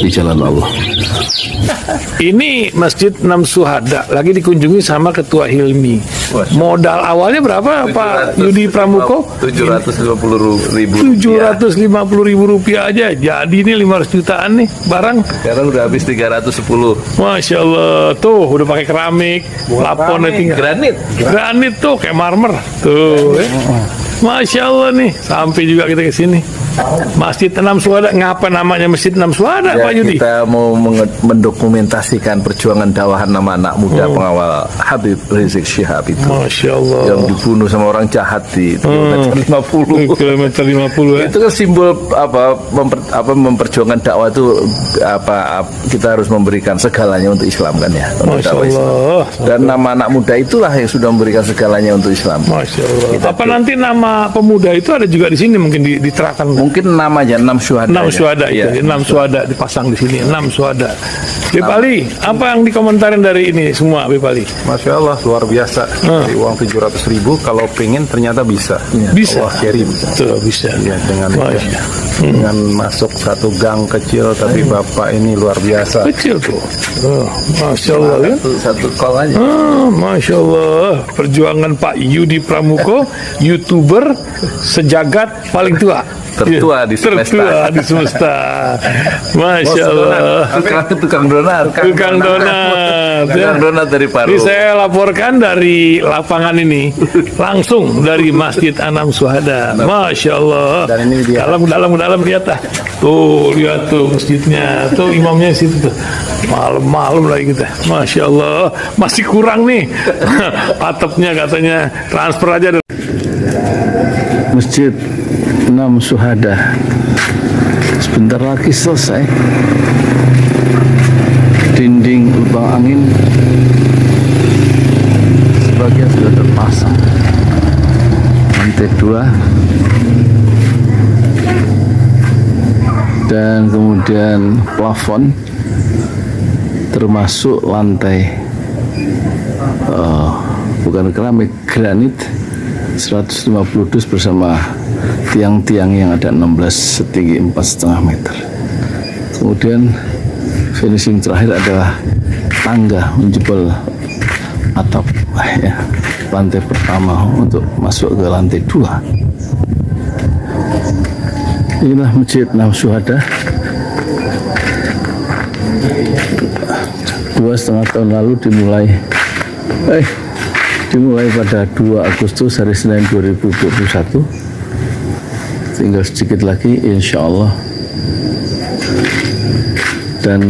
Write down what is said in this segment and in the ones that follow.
di jalan Allah. Ini Masjid Enam Syuhada lagi dikunjungi sama Ketua Hilmi. Modal awalnya berapa Pak Yudi Pramuko? 750.000 Rp750.000 aja. Jadi ini 500 jutaan nih barang. Sekarang udah habis 310. Masya Allah, tuh udah pakai keramik, laponnya tinggal. Granit tuh kayak marmer. Tuh, Masya Allah nih, sampai juga kita ke sini. Masjid Enam Syuhada, ngapa namanya Masjid Enam Syuhada, Ya, Pak Yudi? kita mau mendokumentasikan perjuangan dakwah nama anak muda pengawal Habib Rizik Syihab itu. Masya Allah. Yang dibunuh sama orang jahat di kilometer 50. Kilometer 50 ya. Itu kan simbol memperjuangkan dakwah itu kita harus memberikan segalanya untuk Islam kan ya. Untuk Masya dakwah Islam. Allah. Dan nama anak muda itulah yang sudah memberikan segalanya untuk Islam. Masya Allah. Apa nanti nama pemuda itu ada juga di sini mungkin diterapkan? Mungkin namanya 6 syuhada. 6 syuhada ya. itu, 6 syuhada dipasang di sini, 6 syuhada. Bip Ali, apa yang dikomentarin dari ini semua, Bip Ali? Masya Allah, luar biasa. Dari uang 700.000, kalau pengen ternyata bisa. Bisa. Allah kirim. Tuh, bisa. Ya, Masya. dengan masuk satu gang kecil, tapi Bapak ini luar biasa. Kecil tuh. Oh, Masya Allah ya. Satu call aja. Masya Allah, perjuangan Pak Yudi Pramuko, YouTuber sejagat paling tua. Tertua di semesta. Tertua di semesta. Masya Allah. Tukang donat. Tukang donat. Tukang donat dari Paru. Ini saya laporkan dari lapangan ini, langsung dari Masjid Enam Syuhada. Masya Allah. Dan ini dia. Dalam lihat ah. Tuh lihat tuh masjidnya. Tuh imamnya di situ tuh. Malam-malam lagi kita. Masya Allah. Masih kurang nih. Atapnya katanya transfer aja. Masjid Enam Syuhada sebentar lagi selesai. Dinding lubang angin sebagian sudah terpasang. Lantai 2 dan kemudian plafon termasuk lantai bukan keramik, granit 150 dus bersama tiang-tiang yang ada 16 setinggi 4,5 meter. Kemudian finishing terakhir adalah tangga menjebol atap ya, lantai pertama untuk masuk ke lantai 2. Inilah Masjid Enam Syuhada. 2,5 tahun lalu dimulai pada 2 Agustus hari Senin 2021. Tinggal sedikit lagi insya Allah, dan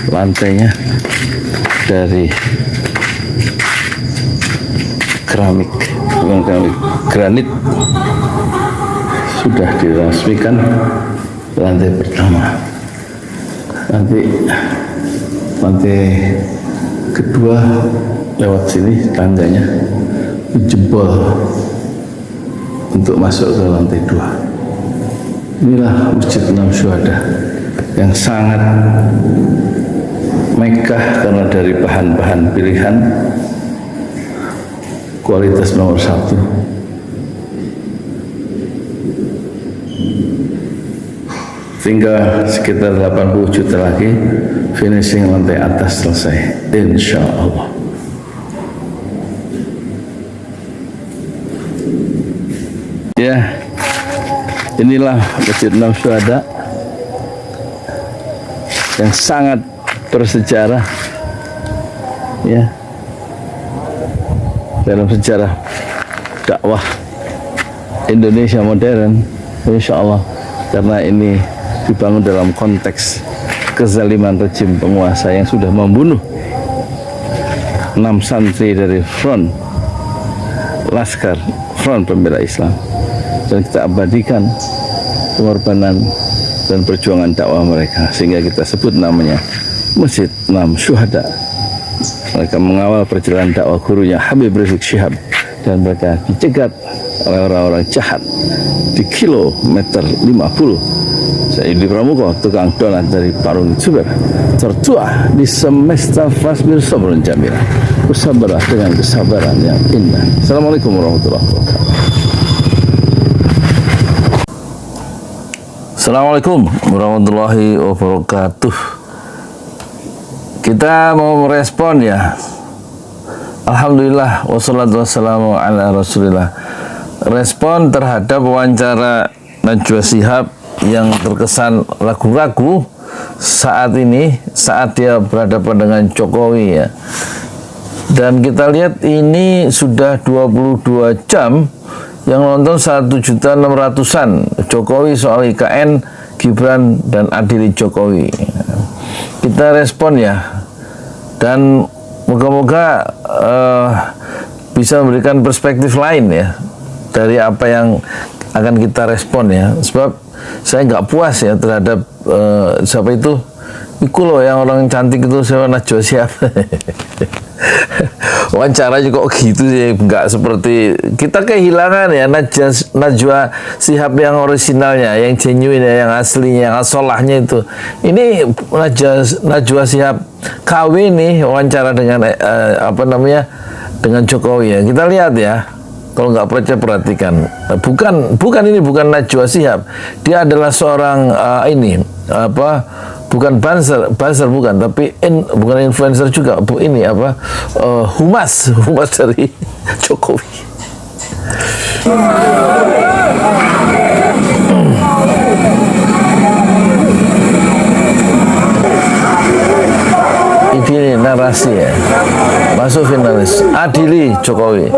lantainya dari keramik, bukan keramik, granit sudah diresmikan lantai pertama. Nanti lantai kedua lewat sini tangganya jebol untuk masuk ke lantai 2. Inilah Masjid Enam Syuhada yang sangat megah karena dari bahan-bahan pilihan, kualitas nomor 1. Tinggal sekitar 80 juta lagi finishing lantai atas selesai, insya Allah. Ya, inilah Masjid Enam Syuhada yang sangat bersejarah ya dalam sejarah dakwah Indonesia modern, insya Allah, karena ini dibangun dalam konteks kezaliman rejim penguasa yang sudah membunuh 6 santri dari front Laskar Front Pembela Islam, dan kita abadikan pengorbanan dan perjuangan dakwah mereka sehingga kita sebut namanya Masjid Enam Syuhada. Mereka mengawal perjalanan dakwah gurunya Habib Rizik Syihab, dan mereka dicegat oleh orang-orang jahat di kilometer 50. Saya Yudi Pramuko, tukang donat dari Parung Juber, tertua di semesta Fasbir Sabrun Jamila. Bersabarlah dengan kesabaran yang indah. Assalamualaikum warahmatullahi wabarakatuh. Assalamualaikum warahmatullahi wabarakatuh. Kita mau merespon ya. Alhamdulillah wassalatu wassalamu ala rasulillah. Respon terhadap wawancara Najwa Shihab yang terkesan ragu-ragu saat ini, saat dia berhadapan dengan Jokowi ya. Dan kita lihat ini sudah 22 jam yang nonton 1.600.000-an Jokowi soal IKN, Gibran, dan adili Jokowi. Kita respon ya, dan moga-moga bisa memberikan perspektif lain ya dari apa yang akan kita respon ya. Sebab saya nggak puas ya terhadap siapa itu loh yang orang cantik itu, siapa, Najwa Shihab. Wawancara juga kok gitu sih, nggak seperti kita kehilangan ya Najwa Shihab yang orisinalnya, yang genuine ya, yang aslinya, yang asolahnya itu. Ini Najwa Shihab KW nih wawancara dengan dengan Jokowi ya. Kita lihat ya. Kalau nggak percaya perhatikan. Bukan Najwa Shihab. Dia adalah seorang bukan buzzer bukan, tapi bukan influencer juga. Humas dari Jokowi. Ini narasi ya. Masuk finalis. Adili Jokowi.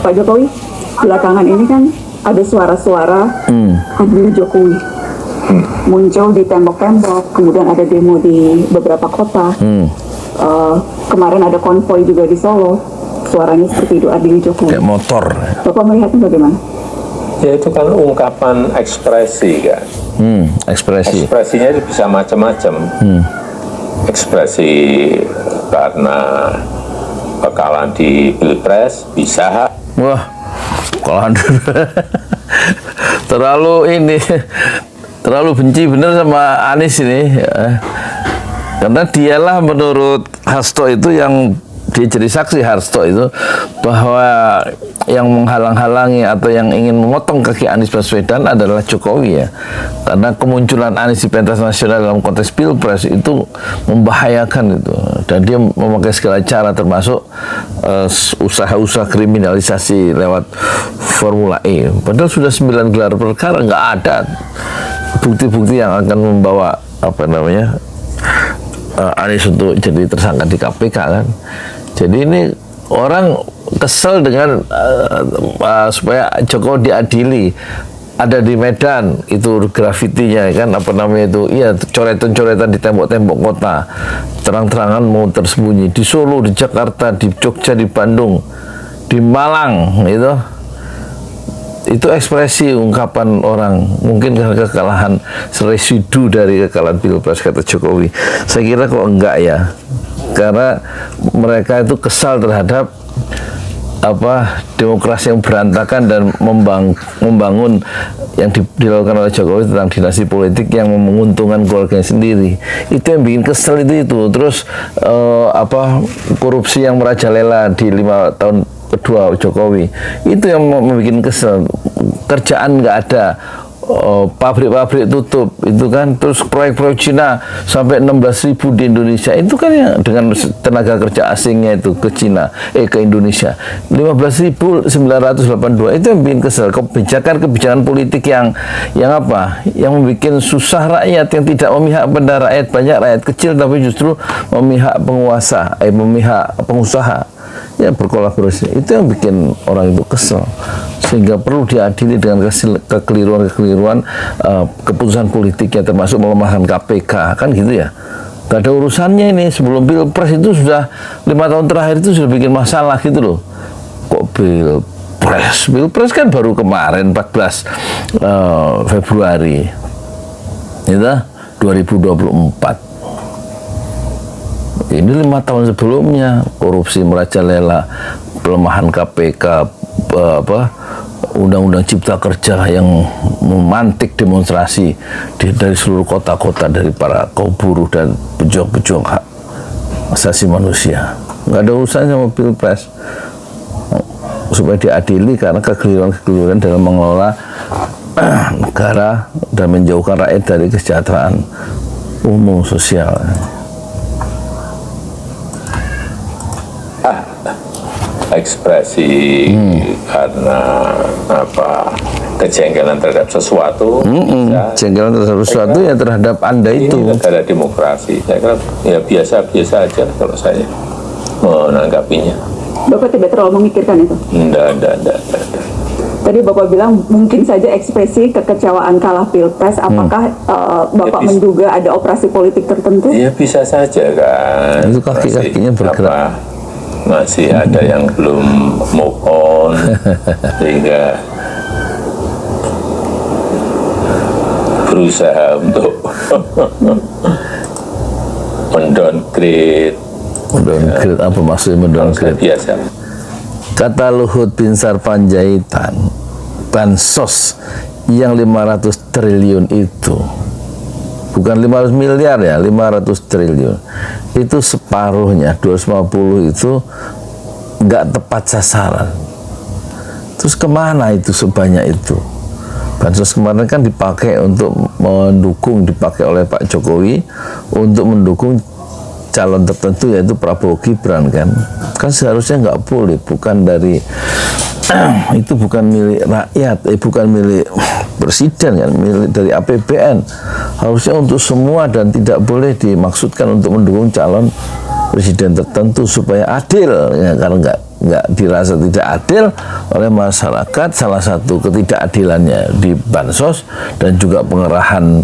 Pak Jokowi, belakangan ini kan ada suara-suara adili Jokowi muncul di tembok-tembok, kemudian ada demo di beberapa kota. Kemarin ada konvoi juga di Solo, suaranya seperti itu, adili Jokowi. Kayak motor. Bapak melihatnya bagaimana? Ya itu kan ungkapan ekspresi kan. Ekspresi. Ekspresinya itu bisa macam-macam. Ekspresi karena kekalahan di Pilpres bisa. Wah, kekalahan terlalu benci bener sama Anies ini ya. Karena dialah menurut Hasto itu yang dia jadi saksi, Hasto itu, bahwa yang menghalang-halangi atau yang ingin memotong kaki Anies Baswedan adalah Jokowi ya. Karena kemunculan Anies di pentas nasional dalam konteks Pilpres itu membahayakan itu, dan dia memakai segala cara termasuk usaha-usaha kriminalisasi lewat Formula E. Padahal sudah 9 gelar perkara, nggak ada bukti-bukti yang akan membawa Anies untuk jadi tersangka di KPK kan. Jadi ini orang kesel dengan supaya Jokowi diadili. Ada di Medan itu grafitinya kan, coretan-coretan di tembok-tembok kota, terang-terangan mau tersembunyi. Di Solo, di Jakarta, di Jogja, di Bandung, di Malang itu ekspresi ungkapan orang, mungkin karena kekalahan residu dari kekalahan Pilpres kata Jokowi. Saya kira kok enggak ya, karena mereka itu kesal terhadap demokrasi yang berantakan dan membangun yang dilakukan oleh Jokowi tentang dinasti politik yang menguntungkan keluarganya sendiri. Itu yang bikin kesel itu. Terus korupsi yang merajalela di 5 tahun kedua Jokowi, itu yang membuat kesel. Kerjaan nggak ada, pabrik-pabrik tutup, itu kan. Terus proyek-proyek Cina sampai 16.000 di Indonesia, itu kan ya dengan tenaga kerja asingnya itu ke Cina, ke Indonesia. 15.982, itu yang bikin kesel. Kebijakan politik yang membuat susah rakyat, yang tidak memihak pada rakyat, banyak rakyat kecil tapi justru memihak penguasa, memihak pengusaha. Ya, berkolaborasi. Itu yang bikin orang itu kesel, sehingga perlu diadili dengan kekeliruan keputusan politiknya, termasuk melemahkan KPK kan gitu ya. Gak ada urusannya ini. Sebelum Pilpres itu sudah 5 tahun terakhir itu sudah bikin masalah gitu loh. Kok Pilpres kan baru kemarin 14 Februari itu 2024. Ini 5 tahun sebelumnya, korupsi merajalela, pelemahan KPK, Undang-Undang Cipta Kerja yang memantik demonstrasi dari seluruh kota-kota dari para kaum buruh dan pejuang-pejuang hak asasi manusia. Nggak ada urusannya sama Pilpres. Supaya diadili karena kekeliruan dalam mengelola negara dan menjauhkan rakyat dari kesejahteraan umum sosial. Ekspresi karena kejengkelan terhadap sesuatu, Jengkelan terhadap sesuatu ya terhadap Anda ini itu. negara demokrasi. Saya kira ya biasa-biasa aja kalau saya menanggapinya. Bapak tidak terlalu memikirkan itu. Enggak. Tadi Bapak bilang mungkin saja ekspresi kekecewaan kalah pilpres. Apakah Bapak Ya, menduga ada operasi politik tertentu? Ya bisa saja kan. Itu kaki-kakinya bergerak. Masih ada yang belum move on sehingga berusaha untuk mendowngrade. Mendowngrade apa maksudnya mendowngrade? Biasa. Kata Luhut Binsar Panjaitan, bansos yang 500 triliun itu, bukan 500 miliar ya, 500 triliun itu separuhnya, 250 itu nggak tepat sasaran. Terus kemana itu sebanyak itu? Bansos kemarin kan dipakai untuk mendukung, dipakai oleh Pak Jokowi untuk mendukung calon tertentu, yaitu Prabowo Gibran kan seharusnya nggak boleh, bukan dari itu bukan milik rakyat, bukan milik presiden kan, milik dari APBN, harusnya untuk semua dan tidak boleh dimaksudkan untuk mendukung calon presiden tertentu supaya adil ya, karena nggak dirasa tidak adil oleh masyarakat. Salah satu ketidakadilannya di bansos dan juga pengerahan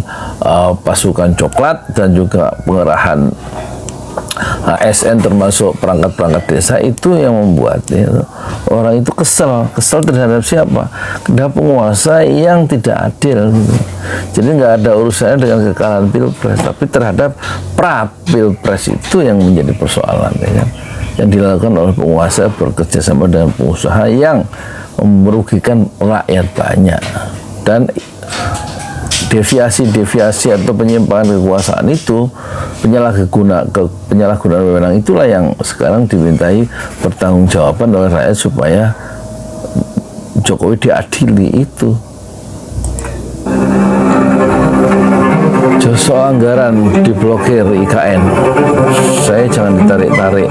pasukan coklat dan juga pengerahan ASN termasuk perangkat-perangkat desa, itu yang membuat orang itu kesel terhadap siapa? Terhadap penguasa yang tidak adil. Jadi nggak ada urusannya dengan kekalahan pilpres, tapi terhadap pra pilpres itu yang menjadi persoalan ya kan? Yang dilakukan oleh penguasa bekerjasama dengan pengusaha yang merugikan rakyat banyak. Dan deviasi atau penyimpangan kekuasaan itu, penyalahgunaan wewenang itulah yang sekarang dimintai pertanggungjawaban oleh rakyat supaya Jokowi diadili itu. Soal anggaran diblokir IKN, saya jangan ditarik-tarik.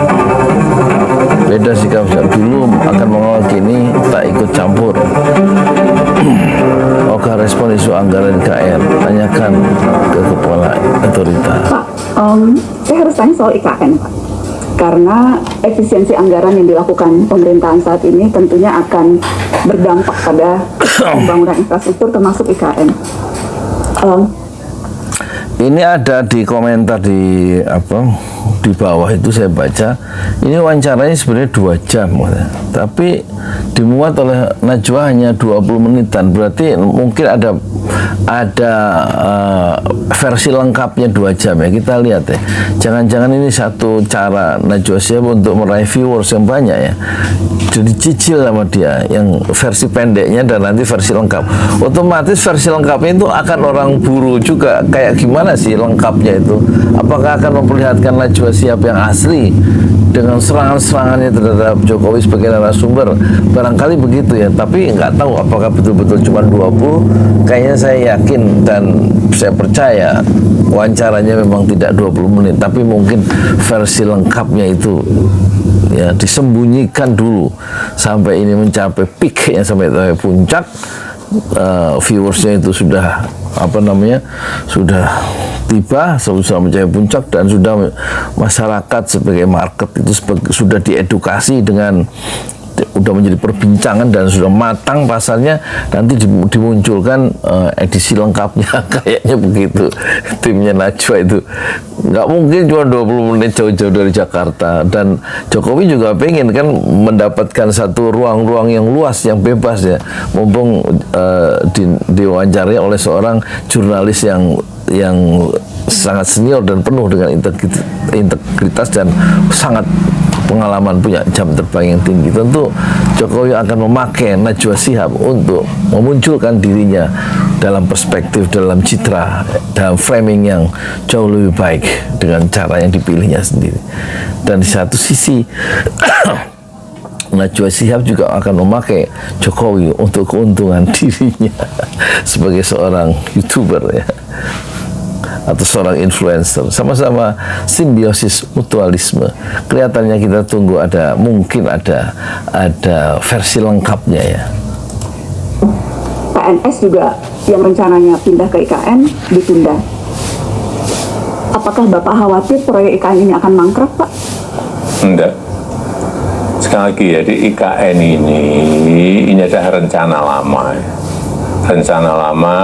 Beda sikap dulu akan mengawal, kini tak ikut campur. Oke, respon isu anggaran IKN, tanyakan ke kepala otoritas. Pak, saya harus tanya soal IKN, Pak. Karena efisiensi anggaran yang dilakukan pemerintahan saat ini tentunya akan berdampak pada pembangunan infrastruktur termasuk IKN. Ini ada di komentar di bawah itu saya baca, ini wawancaranya sebenarnya 2 jam, tapi dimuat oleh Najwa hanya 20 menitan. Berarti mungkin ada versi lengkapnya 2 jam ya. Kita lihat ya. Jangan-jangan ini satu cara Najwa Shihab untuk meraih viewers yang banyak ya. Jadi cicil sama dia yang versi pendeknya dan nanti versi lengkap. Otomatis versi lengkapnya itu akan orang buru juga. Kayak gimana sih lengkapnya itu? Apakah akan memperlihatkan Najwa Shihab yang asli dengan serangan-serangannya terhadap Jokowi sebagai narasumber? Barangkali begitu ya, tapi nggak tahu apakah betul-betul cuma 20. Kayaknya saya yakin dan saya percaya wawancaranya memang tidak 20 menit, tapi mungkin versi lengkapnya itu ya disembunyikan dulu sampai ini mencapai peak, sampai puncak. Viewersnya itu sudah sudah tiba, sudah mencapai puncak, dan sudah masyarakat sebagai market itu sudah diedukasi dengan udah menjadi perbincangan dan sudah matang pasarnya. Nanti dimunculkan edisi lengkapnya kayaknya begitu. Timnya Najwa itu nggak mungkin cuma 20 menit jauh-jauh dari Jakarta, dan Jokowi juga pengen kan mendapatkan satu ruang-ruang yang luas, yang bebas ya, mumpung diwawancarai oleh seorang jurnalis yang sangat senior dan penuh dengan integritas dan sangat pengalaman, punya jam terbang yang tinggi. Tentu Jokowi akan memakai Najwa Shihab untuk memunculkan dirinya dalam perspektif, dalam citra, dalam framing yang jauh lebih baik dengan cara yang dipilihnya sendiri. Dan di satu sisi Najwa Shihab juga akan memakai Jokowi untuk keuntungan dirinya sebagai seorang YouTuber ya, atau seorang influencer. Sama-sama simbiosis mutualisme. Kelihatannya kita tunggu mungkin ada versi lengkapnya ya. PNS juga yang rencananya pindah ke IKN ditunda. Apakah Bapak khawatir proyek IKN ini akan mangkrak, Pak? Enggak. Sekali lagi ya, di IKN ini adalah rencana lama. Rencana lama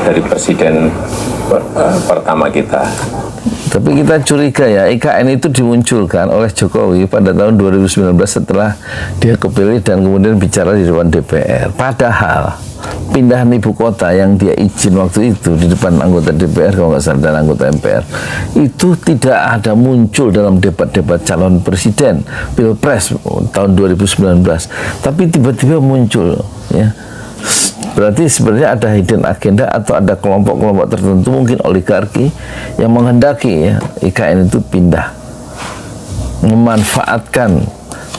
dari presiden pertama kita. Tapi kita curiga ya, IKN itu dimunculkan oleh Jokowi pada tahun 2019 setelah dia kepilih dan kemudian bicara di depan DPR. Padahal pindahan ibu kota yang dia izin waktu itu di depan anggota DPR kalau nggak salah dan anggota MPR itu tidak ada muncul dalam debat-debat calon presiden Pilpres tahun 2019. Tapi tiba-tiba muncul ya. Berarti sebenarnya ada hidden agenda atau ada kelompok-kelompok tertentu, mungkin oligarki yang menghendaki ya IKN itu pindah, memanfaatkan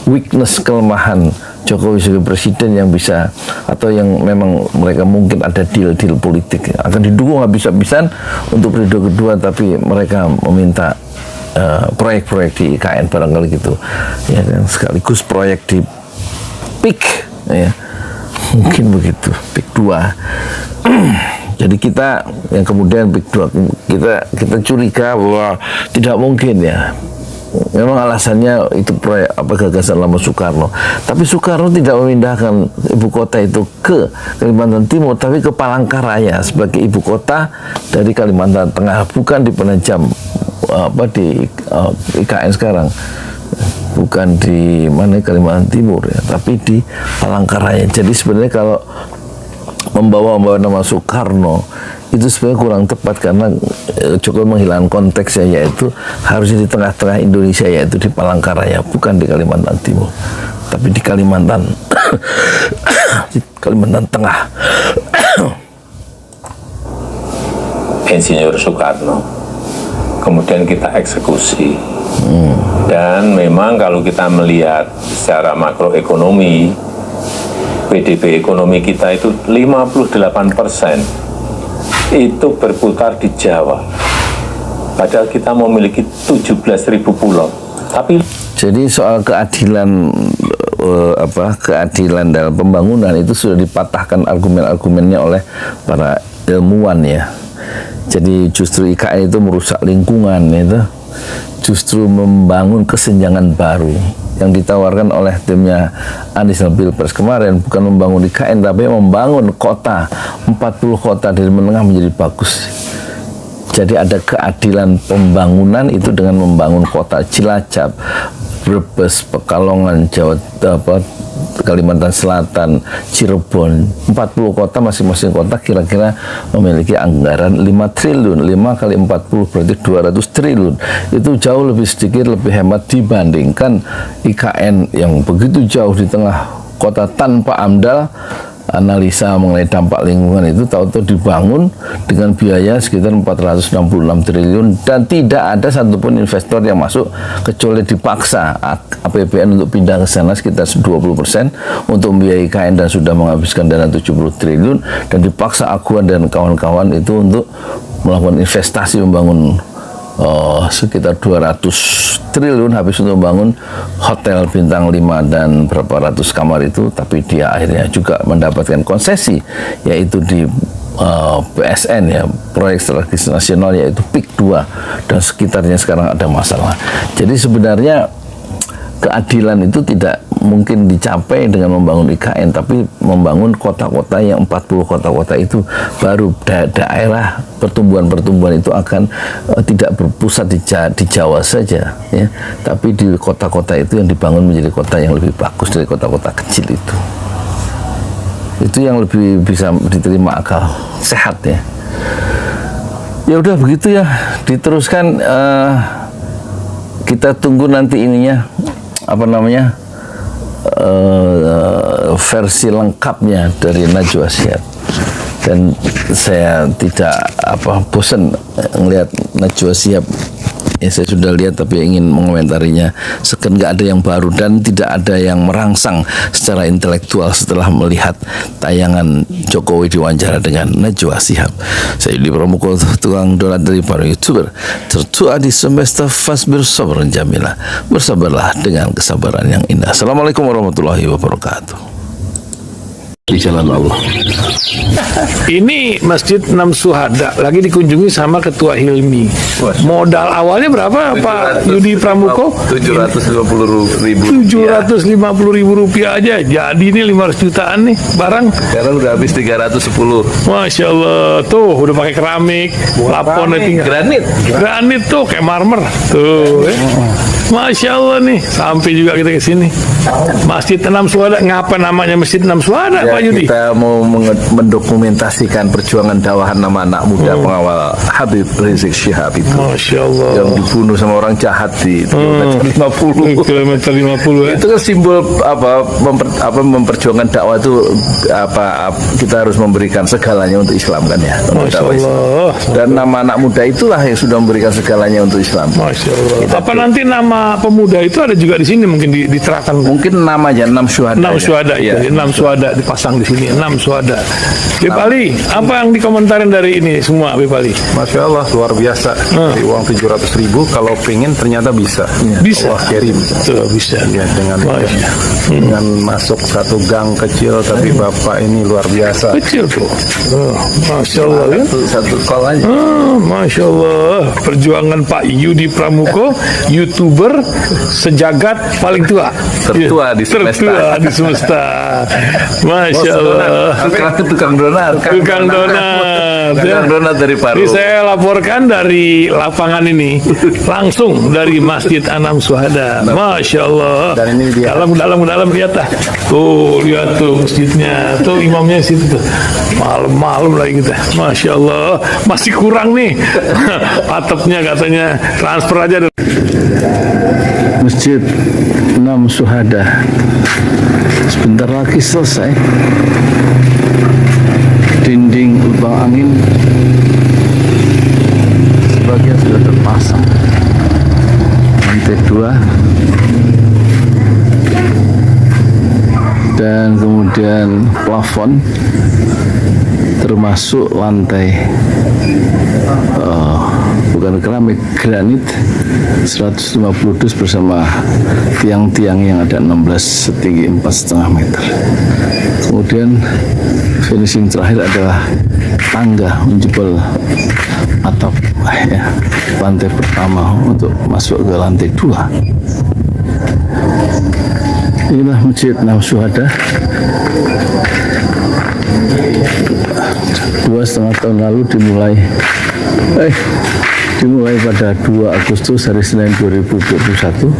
weakness, kelemahan Jokowi sebagai presiden yang bisa, atau yang memang mereka mungkin ada deal-deal politik akan didukung habis-habisan untuk periode kedua, tapi mereka meminta proyek-proyek di IKN barangkali gitu ya, dan sekaligus proyek di PIK ya. Mungkin begitu, PIK 2. Jadi kita yang kemudian PIK 2 kita curiga bahwa tidak mungkin ya. Memang alasannya itu proyek gagasan lama Soekarno. Tapi Soekarno tidak memindahkan ibu kota itu ke Kalimantan Timur, tapi ke Palangkaraya sebagai ibu kota dari Kalimantan Tengah, bukan di Penajam di IKN sekarang. Bukan di Kalimantan Timur ya, tapi di Palangkaraya. Jadi sebenarnya kalau membawa nama Soekarno itu sebenarnya kurang tepat, karena Jokowi menghilangkan konteksnya, yaitu harusnya di tengah-tengah Indonesia, yaitu di Palangkaraya, bukan di Kalimantan Timur, tapi di Kalimantan Kalimantan Tengah. Insinyur Soekarno, kemudian kita eksekusi. Dan memang kalau kita melihat secara makroekonomi, PDB ekonomi kita itu 58% itu berputar di Jawa. Padahal kita memiliki 17.000 pulau. Tapi jadi soal keadilan keadilan dalam pembangunan itu sudah dipatahkan argumen-argumennya oleh para ilmuwan ya. Jadi justru IKN itu merusak lingkungan itu. Justru membangun kesenjangan baru yang ditawarkan oleh timnya Anies dalam Pilpres kemarin, bukan membangun IKN tapi membangun kota, 40 kota dari menengah menjadi bagus. Jadi ada keadilan pembangunan itu dengan membangun kota Cilacap, Brebes, Pekalongan, Kalimantan Selatan, Cirebon, 40 kota, masing-masing kota kira-kira memiliki anggaran 5 triliun, 5 kali 40 berarti 200 triliun. Itu jauh lebih sedikit, lebih hemat dibandingkan IKN yang begitu jauh di tengah kota tanpa AMDAL. Analisa mengenai dampak lingkungan itu tahu-tahu dibangun dengan biaya sekitar 466 triliun dan tidak ada satupun investor yang masuk kecuali dipaksa APBN untuk pindah ke sana sekitar 20% untuk membiayai IKN dan sudah menghabiskan dana 70 triliun dan dipaksa Aguan dan kawan-kawan itu untuk melakukan investasi membangun sekitar 200 triliun habis untuk membangun hotel bintang 5 dan berapa ratus kamar itu, tapi dia akhirnya juga mendapatkan konsesi yaitu di PSN ya, proyek strategis nasional, yaitu PIK 2 dan sekitarnya sekarang ada masalah. Jadi sebenarnya keadilan itu tidak mungkin dicapai dengan membangun IKN, tapi membangun kota-kota yang 40 kota-kota itu baru daerah pertumbuhan-pertumbuhan itu akan tidak berpusat di Jawa saja ya, tapi di kota-kota itu yang dibangun menjadi kota yang lebih bagus dari kota-kota kecil itu. Itu yang lebih bisa diterima akal sehat ya. Ya udah begitu ya, diteruskan kita tunggu nanti ininya versi lengkapnya dari Najwa Shihab. Dan saya tidak bosan melihat Najwa Shihab Ya, saya sudah lihat tapi ingin mengomentarinya. Sekan nggak ada yang baru dan tidak ada yang merangsang secara intelektual setelah melihat tayangan Jokowi diwawancara dengan Najwa Shihab. Saya Yudi Pramuko, tukang donat dari para YouTuber tertua di semesta Fasbir Sabran Jamila. Bersabarlah dengan kesabaran yang indah. Assalamualaikum warahmatullahi wabarakatuh. Di jalan Allah. Ini Masjid Enam Syuhada lagi dikunjungi sama Ketua Hilmi. Modal awalnya berapa Pak Yudi Pramuko? 750.000. 750.000 rupiah aja. Jadi ini 500 jutaan nih barang. Sekarang udah habis 310. Masya Allah, tuh udah pakai keramik, plafon Granit. granit tuh kayak marmer, tuh. Masya Allah nih, sampai juga kita ke sini. Masjid Enam Syuhada, ngapa namanya Masjid Enam Syuhada, Pak Yudi? Kita mau mendokumentasikan perjuangan dakwahan nama anak muda pengawal Habib Rizik Syihab itu. Masya Allah. Yang dibunuh sama orang jahat di kilometer 50. Kilometer 50 ya. Itu kan simbol memperjuangkan dakwah itu kita harus memberikan segalanya untuk Islam kan ya. Masya Allah. Dan nama anak muda itulah yang sudah memberikan segalanya untuk Islam. Masya Allah. Apa nanti nama pemuda itu ada juga di sini mungkin diterangkan? Mungkin namanya 6 syuhada. 6 syuhada ya. itu, 6 syuhada dipasang di sini, 6 syuhada. Bipali, apa yang dikomentarin dari ini semua, Bipali? Masya Allah, luar biasa. Dari uang 700.000, kalau pengen ternyata bisa. Bisa. Allah kirim. Tuh, bisa. Ya, dengan masuk satu gang kecil, tapi Bapak ini luar biasa. Kecil tuh. Masya Allah ya. Satu call aja. Masya Allah, perjuangan Pak Yudi Pramuko, YouTuber sejagat paling tua. Tertua di semesta. Tertua di semesta. Masya Allah. Tukang donat. Tukang donat. Tukang donat dari Paru. Ini saya laporkan dari lapangan ini, langsung dari Masjid Enam Syuhada. Masya Allah. Dan ini dia. Dalam lihat dah. Tuh lihat tuh masjidnya. Tuh imamnya situ tuh. Malam-malam lagi kita. Masya Allah. Masih kurang nih. Atapnya katanya transfer aja dulu. Masjid Enam Syuhada sebentar lagi selesai. Dinding lubang angin sebagian sudah terpasang. Lantai 2 dan kemudian plafon termasuk lantai bukan keramik, granit 150 dus bersama tiang-tiang yang ada 16 setinggi 4,5 meter. Kemudian finishing terakhir adalah tangga menjebol atap ya, lantai pertama untuk masuk ke lantai 2. Inilah Masjid Enam Syuhada. 2,5 tahun lalu dimulai pada 2 Agustus hari Senin 2021.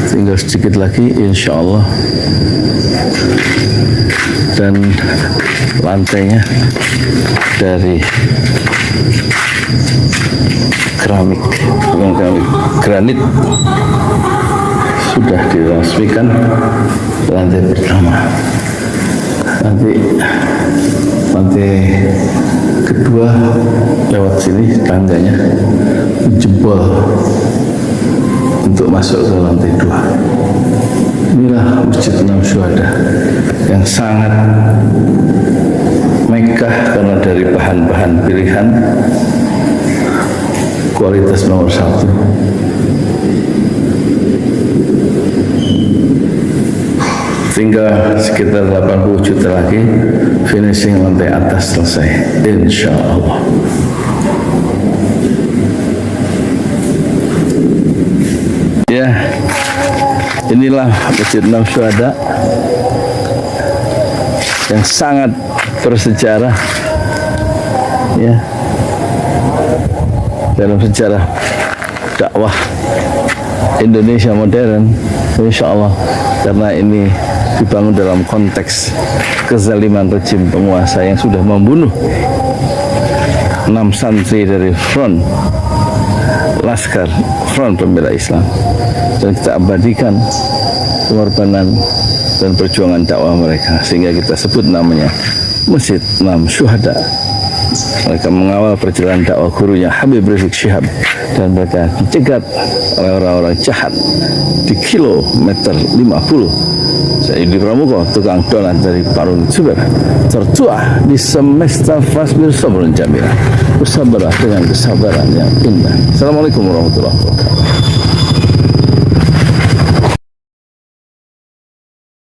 Tinggal sedikit lagi insya Allah. Dan lantainya dari keramik, bukan keramik, granit sudah diresmikan lantai pertama. Nanti lantai kedua lewat sini tangganya jebol untuk masuk ke lantai 2. Inilah Masjid Enam Syuhada yang sangat megah karena dari bahan-bahan pilihan kualitas nomor 1. Tinggal sekitar 80 juta lagi finishing lantai atas selesai insya Allah. Ya, inilah Masjid Enam Syuhada yang sangat bersejarah ya dalam sejarah dakwah Indonesia modern, insya Allah, karena ini dibangun dalam konteks kezaliman rejim penguasa yang sudah membunuh 6 santri dari front Laskar Front Pembela Islam, dan kita abadikan pengorbanan dan perjuangan dakwah mereka sehingga kita sebut namanya Masjid Enam Syuhada Mereka mengawal perjalanan dakwah gurunya Habib Rizik Syihab, dan mereka dicegat oleh orang-orang jahat di kilometer 50. Saya Yudi Pramuko, tukang donat dari Parung Juber, tertua di semesta fasbir sabrun jamil. Bersabarlah dengan kesabaran yang indah. Assalamualaikum warahmatullahi wabarakatuh.